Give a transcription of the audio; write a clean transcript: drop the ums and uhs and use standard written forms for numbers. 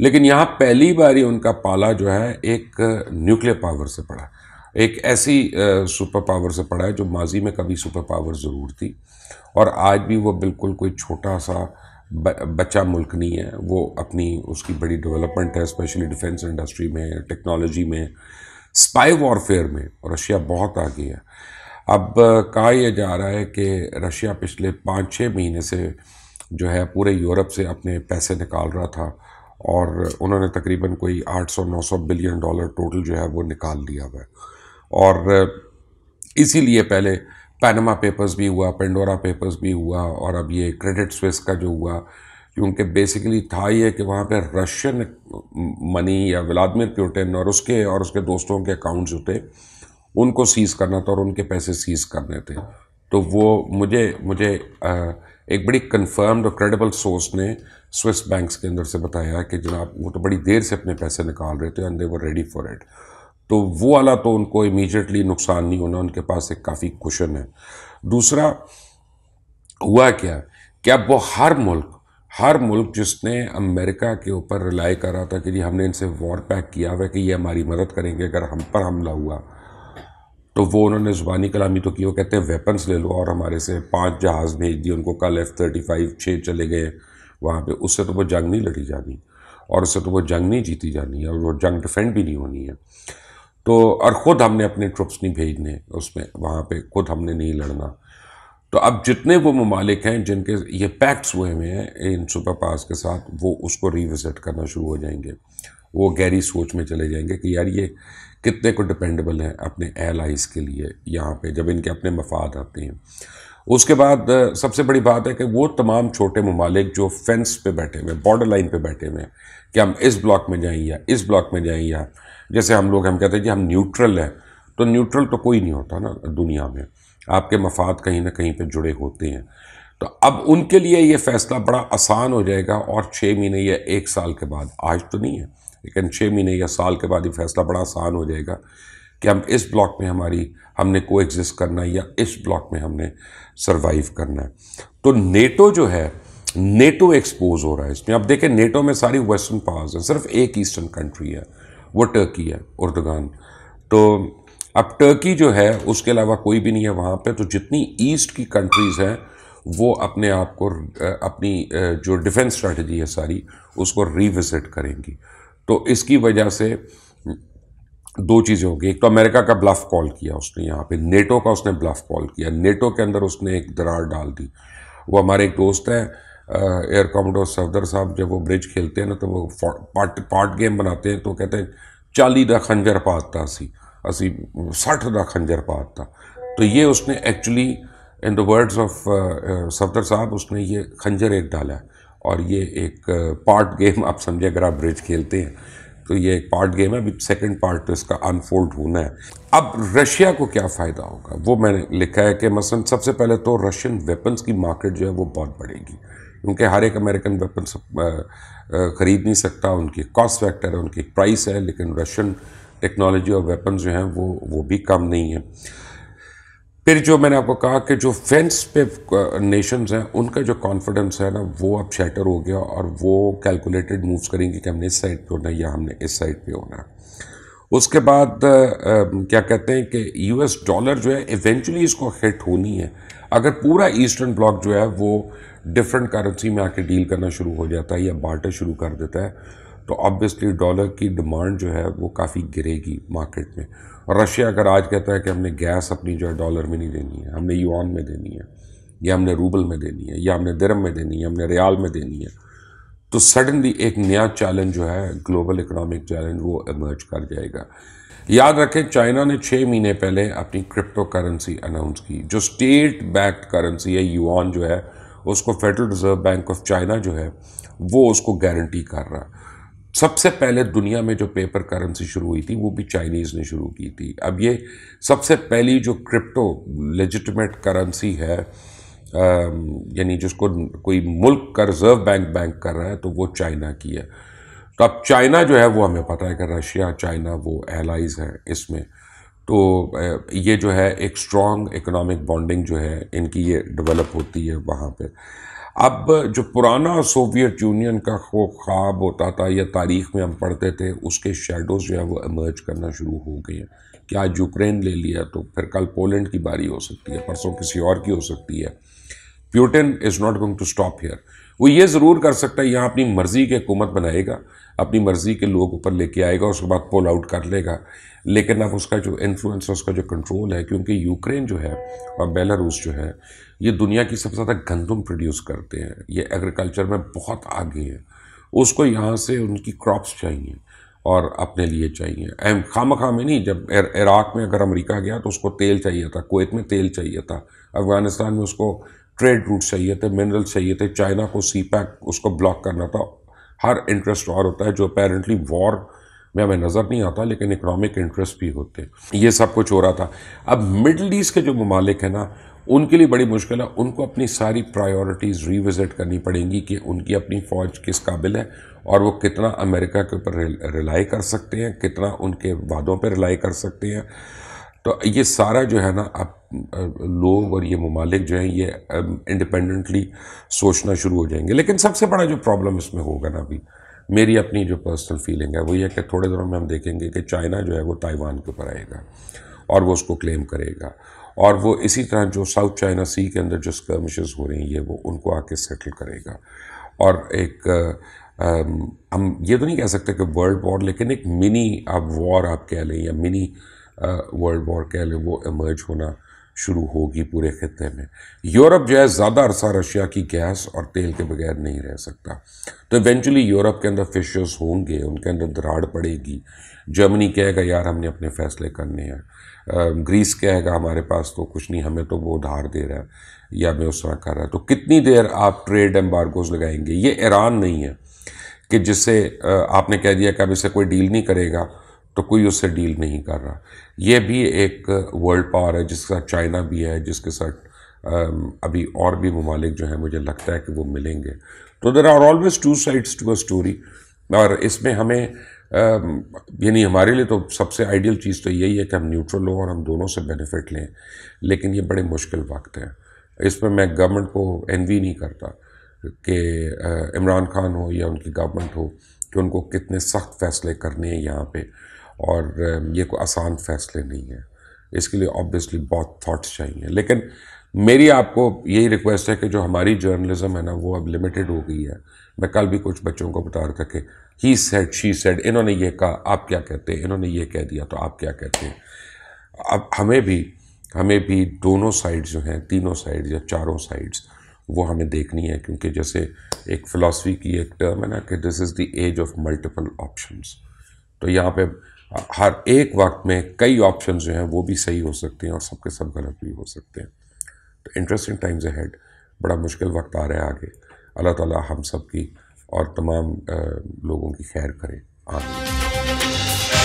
لیکن یہاں پہلی باری ان کا پالا جو ہے ایک نیوکلیر پاور سے پڑا، ایک ایسی سپر پاور سے پڑا ہے جو ماضی میں کبھی سپر پاور ضرور تھی، اور آج بھی وہ بالکل کوئی چھوٹا سا بچہ ملک نہیں ہے. وہ اپنی اس کی بڑی ڈیولپمنٹ ہے، اسپیشلی ڈیفنس انڈسٹری میں، ٹیکنالوجی میں، اسپائی وارفیئر میں رشیا بہت آگے ہے. اب کہا یہ جا رہا ہے کہ رشیا پچھلے 5-6 مہینے سے جو ہے پورے یورپ سے اپنے پیسے نکال رہا تھا، اور انہوں نے تقریباً کوئی 800-900 بلین ڈالر ٹوٹل جو ہے وہ نکال دیا ہوا ہے. اور اسی لیے پہلے پینما پیپرز بھی ہوا، پینڈورا پیپرز بھی ہوا، اور اب یہ کریڈٹ سوئس کا جو ہوا، کیونکہ بیسیکلی تھا یہ کہ وہاں پہ رشین منی یا ولادیمیر پیوٹن اور اس کے دوستوں کے اکاؤنٹس جو تھے ان کو سیز کرنا تھا، اور ان کے پیسے سیز کرنے تھے. تو وہ مجھے ایک بڑی کنفرمڈ اور کریڈیبل سورس نے سوئس بینکس کے اندر سے بتایا کہ جناب وہ تو بڑی دیر سے اپنے پیسے نکال رہے تھے، and they were ready for it. تو وہ والا تو ان کو امیجیٹلی نقصان نہیں ہونا، ان کے پاس ایک کافی کوشن ہے. دوسرا ہوا کیا کہ اب وہ ہر ملک جس نے امریکہ کے اوپر ریلائی کر رہا تھا کہ جی ہم نے ان سے وار پیک کیا ہوا ہے کہ یہ ہماری مدد کریں گے اگر ہم پر حملہ ہوا، تو وہ انہوں نے زبانی کلامی تو کی، وہ کہتے ہیں ویپنز لے لو، اور ہمارے سے 5 جہاز بھیج دیے ان کو. کل F-35 6 چلے گئے وہاں پہ. اس سے تو وہ جنگ نہیں لڑی جانی، اور اس سے تو وہ جنگ نہیں جیتی جانی ہے، اور وہ جنگ ڈیفینڈ بھی نہیں ہونی ہے. تو اور خود ہم نے اپنے ٹرپس نہیں بھیجنے اس میں، وہاں پہ خود ہم نے نہیں لڑنا. تو اب جتنے وہ ممالک ہیں جن کے یہ پیکٹس ہوئے ہوئے ہیں ان سپر پاورز کے ساتھ، وہ اس کو ریوزٹ کرنا شروع ہو جائیں گے. وہ گہری سوچ میں چلے جائیں گے کہ یار یہ کتنے کو ڈپینڈیبل ہیں اپنے ایلائز کے لیے یہاں پہ، جب ان کے اپنے مفاد آتے ہیں. اس کے بعد سب سے بڑی بات ہے کہ وہ تمام چھوٹے ممالک جو فینس پہ بیٹھے ہوئے، بارڈر لائن پہ بیٹھے ہوئے ہیں کہ ہم اس بلاک میں جائیں یا اس بلاک میں جائیں، یا جیسے ہم کہتے ہیں کہ ہم نیوٹرل ہیں. تو نیوٹرل تو کوئی نہیں ہوتا نا دنیا میں، آپ کے مفاد کہیں نہ کہیں پہ جڑے ہوتے ہیں. تو اب ان کے لیے یہ فیصلہ بڑا آسان ہو جائے گا، اور 6 مہینے یا 1 سال کے بعد، آج تو نہیں ہے لیکن 6 مہینے یا سال کے بعد یہ فیصلہ بڑا آسان ہو جائے گا کہ ہم اس بلاک میں ہم نے کو ایگزسٹ کرنا ہے یا اس بلاک میں ہم نے سروائیو کرنا ہے. تو نیٹو جو ہے، نیٹو ایکسپوز ہو رہا ہے اس میں. اب دیکھیں نیٹو میں ساری ویسٹرن پاورز ہیں، صرف ایک ایسٹرن کنٹری ہے، وہ ٹرکی ہے، اردگان. تو اب ٹرکی جو ہے اس کے علاوہ کوئی بھی نہیں ہے وہاں پہ. تو جتنی ایسٹ کی کنٹریز ہیں وہ اپنے آپ کو اپنی جو ڈیفنس اسٹریٹجی ہے ساری اس کو ریوزٹ کریں گی. تو اس کی وجہ سے 2 چیزیں ہوں گی. ایک تو امریکہ کا بلف کال کیا اس نے، یہاں پہ نیٹو کا اس نے بلف کال کیا، نیٹو کے اندر اس نے ایک درار ڈال دی. وہ ہمارے ایک دوست ہیں ایئر کاموڈور صفدر صاحب، جب وہ برج کھیلتے ہیں نا تو وہ پارٹ گیم بناتے ہیں تو کہتے ہیں 40 دا خنجر پات تھا، 60 دا خنجر پات تھا. تو یہ اس نے actually in the words of Safdar صاحب اس نے یہ خنجر ایک ڈالا ہے، اور یہ ایک پارٹ گیم آپ سمجھے اگر آپ برج کھیلتے ہیں تو یہ ایک پارٹ گیم ہے. ابھی سیکنڈ پارٹ تو اس کا انفولڈ ہونا ہے. اب رشیا کو کیا فائدہ ہوگا وہ میں نے لکھا ہے کہ مثلا سب سے پہلے تو رشین ویپنز کی مارکیٹ جو ہے وہ بہت بڑھے گی، کیونکہ ہر ایک امریکن ویپنز خرید نہیں سکتا، ان کی کاسٹ فیکٹر ہے، ان کی پرائس ہے. لیکن رشین ٹیکنالوجی اور ویپنز جو ہیں وہ بھی کم نہیں ہیں. پھر جو میں نے آپ کو کہا کہ جو فینس پہ نیشنز ہیں ان کا جو کانفیڈنس ہے نا وہ اب شیٹر ہو گیا، اور وہ کیلکولیٹڈ مووز کریں گے کہ ہم نے اس سائڈ پہ ہونا ہے یا ہم نے اس سائڈ پہ ہونا ہے. اس کے بعد کیا کہتے ہیں کہ US ڈالر جو ہے ایونچولی اس کو ہٹ ہونی ہے. اگر پورا ایسٹرن بلاک جو ہے وہ ڈفرینٹ کرنسی میں آ کے ڈیل کرنا شروع ہو جاتا ہے یا بارٹر شروع کر دیتا ہے تو آبویسلی ڈالر کی ڈیمانڈ جو ہے وہ کافی گرے گی مارکیٹ میں. اور رشیا اگر آج کہتا ہے کہ ہم نے گیس اپنی جو ہے ڈالر میں نہیں دینی ہے، ہم نے یوان میں دینی ہے، یا ہم نے روبل میں دینی ہے، یا ہم نے درم میں دینی ہے، ہم نے ریال میں دینی ہے، تو سڈنلی ایک نیا چیلنج جو ہے گلوبل اکنامک چیلنج وہ ایمرج کر جائے گا. یاد رکھیں چائنا نے 6 مہینے پہلے اپنی کرپٹو کرنسی اناؤنس کی، جو اسٹیٹ بیکڈ کرنسی ہے یوان جو ہے اس کو federal reserve bank of China جو ہے وہ اس کو گارنٹی کر رہا. سب سے پہلے دنیا میں جو پیپر کرنسی شروع ہوئی تھی وہ بھی چائنیز نے شروع کی تھی. اب یہ سب سے پہلی جو کرپٹو لیجٹمیٹ کرنسی ہے، یعنی جس کو کوئی ملک کا ریزرو بینک کر رہا ہے تو وہ چائنا کی ہے. تو اب چائنا جو ہے وہ ہمیں پتہ ہے کہ رشیا چائنا وہ ایلائز ہیں اس میں. تو یہ جو ہے ایک اسٹرانگ اکنامک بانڈنگ جو ہے ان کی یہ ڈیولپ ہوتی ہے وہاں پہ. اب جو پرانا سوویت یونین کا خواب ہوتا تھا یا تاریخ میں ہم پڑھتے تھے، اس کے شیڈوز جو ہے وہ ایمرج کرنا شروع ہو گئے ہیں کہ آج یوکرین لے لیا تو پھر کل پولینڈ کی باری ہو سکتی ہے، پرسوں کسی اور کی ہو سکتی ہے. Putin is not going to stop here. وہ یہ ضرور کر سکتا ہے یہاں اپنی مرضی کی حکومت بنائے گا، اپنی مرضی کے لوگ اوپر لے کے آئے گا، اس کے بعد پول آؤٹ کر لے گا. لیکن اب اس کا جو انفلوئنس ہے، اس کا جو کنٹرول ہے، کیونکہ یوکرین جو ہے اور بیلاروس جو ہے یہ دنیا کی سب سے زیادہ گندم پروڈیوس کرتے ہیں، یہ ایگریکلچر میں بہت آگے ہیں. اس کو یہاں سے ان کی کراپس چاہیے اور اپنے لیے چاہیے. خواہ میں نہیں، جب عراق میں اگر امریکہ گیا تو اس کو تیل چاہیے تھا، کویت میں تیل چاہیے تھا، افغانستان میں اس کو ٹریڈ روٹ چاہیے تھے، منرل چاہیے تھے، چائنا کو سی پیک اس کو بلاک کرنا تھا. ہر انٹرسٹ اور ہوتا ہے جو اپیرنٹلی وار میں ہمیں نظر نہیں آتا، لیکن اکنامک انٹرسٹ بھی ہوتے ہیں. یہ سب کچھ ہو رہا تھا. اب مڈل ایسٹ کے جو ممالک ہیں نا، ان کے لیے بڑی مشکل ہے. ان کو اپنی ساری پرائیورٹیز ری وزٹ کرنی پڑیں گی کہ ان کی اپنی فوج کس قابل ہے اور وہ کتنا امریکہ کے اوپر ریلائی کر سکتے ہیں، کتنا ان کے وعدوں پہ ریلائی کر سکتے ہیں. تو یہ سارا جو ہے نا، اب لوگ اور یہ ممالک جو ہیں یہ انڈیپینڈنٹلی سوچنا شروع ہو جائیں گے. لیکن سب سے بڑا جو پرابلم اس میں ہوگا نا، ابھی میری اپنی جو پرسنل فیلنگ ہے وہ یہ کہ تھوڑے دنوں میں ہم دیکھیں گے کہ چائنا جو ہے وہ تائیوان کے اوپر آئے گا اور وہ اس کو کلیم کرے گا، اور وہ اسی طرح جو ساؤتھ چائنا سی کے اندر جو اسکرمشز ہو رہی ہیں یہ وہ ان کو آ کے سیٹل کرے گا. اور ایک ہم یہ تو نہیں کہہ سکتے کہ ورلڈ وار، لیکن ایک منی وار آپ کہہ لیں یا منی ورلڈ وار کہہ لیں، وہ ایمرج ہونا شروع ہوگی پورے خطے میں. یورپ جو ہے زیادہ عرصہ رشیا کی گیس اور تیل کے بغیر نہیں رہ سکتا، تو ایونچولی یورپ کے اندر فشرز ہوں گے، ان کے اندر دراڑ پڑے گی. جرمنی کہے گا یار ہم نے اپنے فیصلے کرنے ہیں، گریس کہے گا ہمارے پاس تو کچھ نہیں، ہمیں تو وہ ادھار دے رہا ہے یا ہمیں اس طرح کر رہا ہے. تو کتنی دیر آپ ٹریڈ ایمبارگوز لگائیں گے؟ یہ ایران نہیں ہے کہ جس سے آپ نے کہہ دیا کہ اب اسے کوئی ڈیل نہیں کرے گا تو کوئی اس سے ڈیل نہیں کر رہا. یہ بھی ایک ورلڈ پاور ہے جس کے ساتھ چائنا بھی ہے، جس کے ساتھ ابھی اور بھی ممالک جو ہیں مجھے لگتا ہے کہ وہ ملیں گے. تو there are always two sides to a story, اور اس میں ہمیں یعنی ہمارے لیے تو سب سے آئیڈیل چیز تو یہی ہے کہ ہم نیوٹرل ہوں اور ہم دونوں سے بینیفٹ لیں. لیکن یہ بڑے مشکل وقت ہے. اس میں گورنمنٹ کو انوی نہیں کرتا کہ عمران خان ہو یا ان کی گورنمنٹ ہو کہ ان کو کتنے سخت فیصلے کرنے ہیں یہاں پہ، اور یہ کوئی آسان فیصلے نہیں ہے. اس کے لیے آبویسلی بہت تھاٹس چاہیے. لیکن میری آپ کو یہی ریکویسٹ ہے کہ جو ہماری جرنلزم ہے نا وہ اب لمیٹڈ ہو گئی ہے. میں کل بھی کچھ بچوں کو بتا رہا تھا کہ ہی سیڈ شی سیڈ، انہوں نے یہ کہا آپ کیا کہتے ہیں، انہوں نے یہ کہہ دیا تو آپ کیا کہتے ہیں. اب ہمیں بھی دونوں سائڈز جو ہیں، تینوں سائڈز یا چاروں سائڈز، وہ ہمیں دیکھنی ہے. کیونکہ جیسے ایک فلاسفی کی ایک ٹرم ہے نا کہ this is the age of multiple options. تو یہاں پہ ہر ایک وقت میں کئی آپشنز جو ہیں وہ بھی صحیح ہو سکتے ہیں اور سب کے سب غلط بھی ہو سکتے ہیں. تو انٹرسٹنگ ٹائمز اہیڈ، بڑا مشکل وقت آ رہا ہے آگے. اللہ تعالیٰ ہم سب کی اور تمام لوگوں کی خیر کرے. آمین.